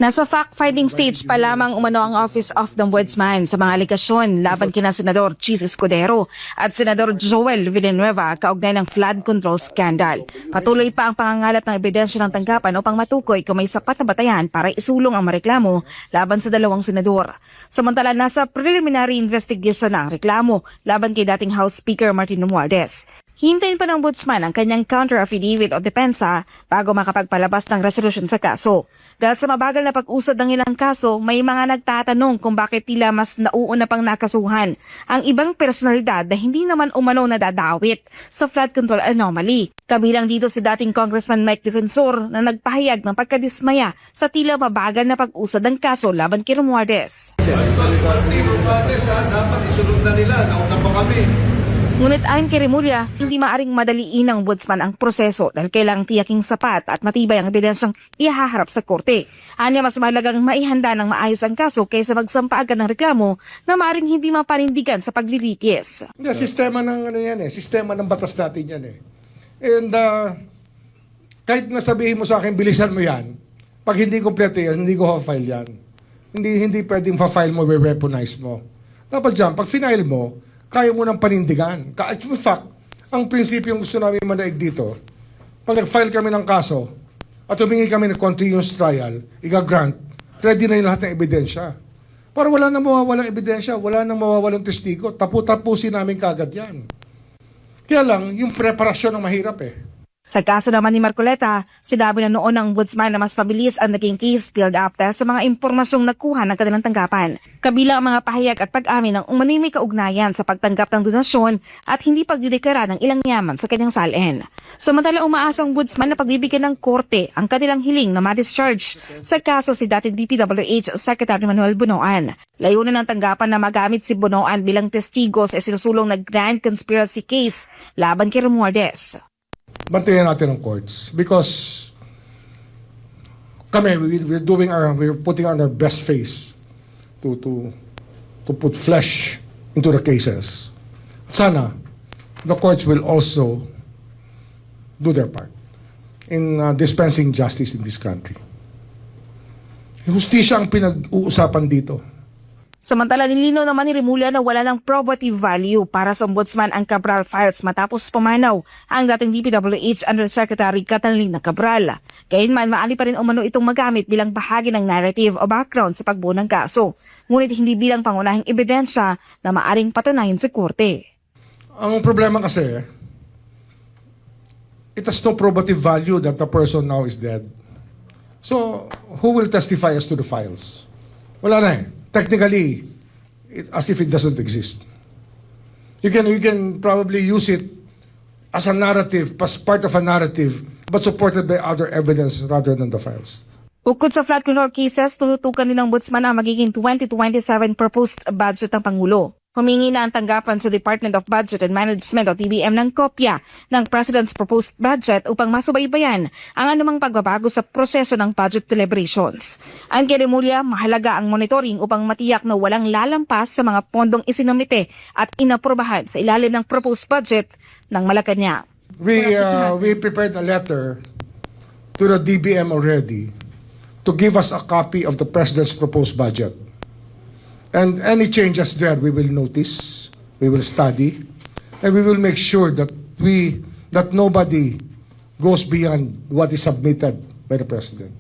Nasa fact-finding stage pa lamang umano ang Office of the Ombudsman sa mga aligasyon laban kina Senador Chis Escudero at Senador Joel Villanueva kaugnay ng flood control scandal. Patuloy pa ang pangangalap ng ebidensya ng tanggapan upang matukoy kung may sapat na batayan para isulong ang mareklamo laban sa dalawang senador. Samantala, nasa preliminary investigation na ang reklamo laban kay dating House Speaker Martin Romualdez. Hintayin pa ng ombudsman ang kanyang counter-affidavit o depensa bago makapagpalabas ng resolusyon sa kaso. Dahil sa mabagal na pag-usad ng ilang kaso, may mga nagtatanong kung bakit tila mas nauuna pang nakasuhan ang ibang personalidad na hindi naman umano nadadawit sa flood control anomaly. Kabilang dito si dating Congressman Mike Defensor na nagpahayag ng pagkadismaya sa tila mabagal na pag-usad ng kaso laban kay Romualdez. Dapat isunod na nila, nauna pa kami. Ngunit ayon kay Remulla, hindi maaring madaliin ng ombudsman ang proseso dahil kailangang tiyaking sapat at matibay ang ebidensyang ihaharap sa korte. Anya mas mahalagang maihanda ng maayos ang kaso kaysa magsampa agad ng reklamo na maaring hindi mapanindigan sa paglilitis. Sistema ng sistema ng batas natin yan eh. And kahit nasabihin mo sa akin, bilisan mo yan, pag hindi kompleto yan, hindi ko ha-file yan. Hindi pwedeng fa-file mo, weaponize mo. Dapat dyan, pag final mo, kaya mo nang panindigan. In fact, ang prinsipyo gusto namin manaig dito, pag nag-file kami ng kaso at humingi kami ng continuous trial, i-grant, ready na yung lahat ng ebidensya. Para wala nang mawawalang ebidensya, wala nang mawawalang testigo, tapusin namin kagad yan. Kaya lang, yung preparasyon ang mahirap eh. Sa kaso naman ni Marcoleta, sinabi na noon ng ombudsman na mas mabilis ang naging case filled up dahil sa mga impormasyong nakuha ng kanilang tanggapan. Kabilang ang mga pahayag at pag-amin ng umano'y may kaugnayan sa pagtanggap ng donasyon at hindi pagdideklara ng ilang yaman sa kanyang salin. Samantala, umaasa ang ombudsman na pagbibigyan ng korte ang kanilang hiling na ma-discharge sa kaso si dating DPWH Secretary Manuel Bunoan. Layunin ng tanggapan na magamit si Bunoan bilang testigo sa isinusulong na grand conspiracy case laban kay Romualdez. Bantayan natin ang courts because kami we're putting on our best face to put flesh into the cases. Sana the courts will also do their part in dispensing justice in this country. Hustisya ang pinag-uusapan dito. Samantala, nilinaw naman ni Remulla na wala ng probative value para sa ombudsman ang Cabral files matapos pumanaw ang dating DPWH Undersecretary Catalina Cabral. Gayunman, maaari pa rin umano itong magamit bilang bahagi ng narrative o background sa pagbuo ng kaso, ngunit hindi bilang pangunahing ebidensya na maaring patunayan sa korte. Ang problema kasi, it has no probative value that the person now is dead. So, who will testify as to the files? Wala na eh. Technically, as if it doesn't exist. You can probably use it as a narrative, as part of a narrative, but supported by other evidence rather than the files. Bukod sa flood control cases, tututukan din ng ombudsman ang magiging 2027 proposed budget ng Pangulo. Humingi na ang tanggapan sa Department of Budget and Management o DBM ng kopya ng President's proposed budget upang masubaybayan ang anumang pagbabago sa proseso ng budget deliberations. Ang kay Remulla, mahalaga ang monitoring upang matiyak na walang lalampas sa mga pondong isinumite at inaprobahan sa ilalim ng proposed budget ng Malacanang. We prepared a letter to the DBM already to give us a copy of the President's proposed budget. And any changes there, we will notice, we will study, and we will make sure that nobody goes beyond what is submitted by the President.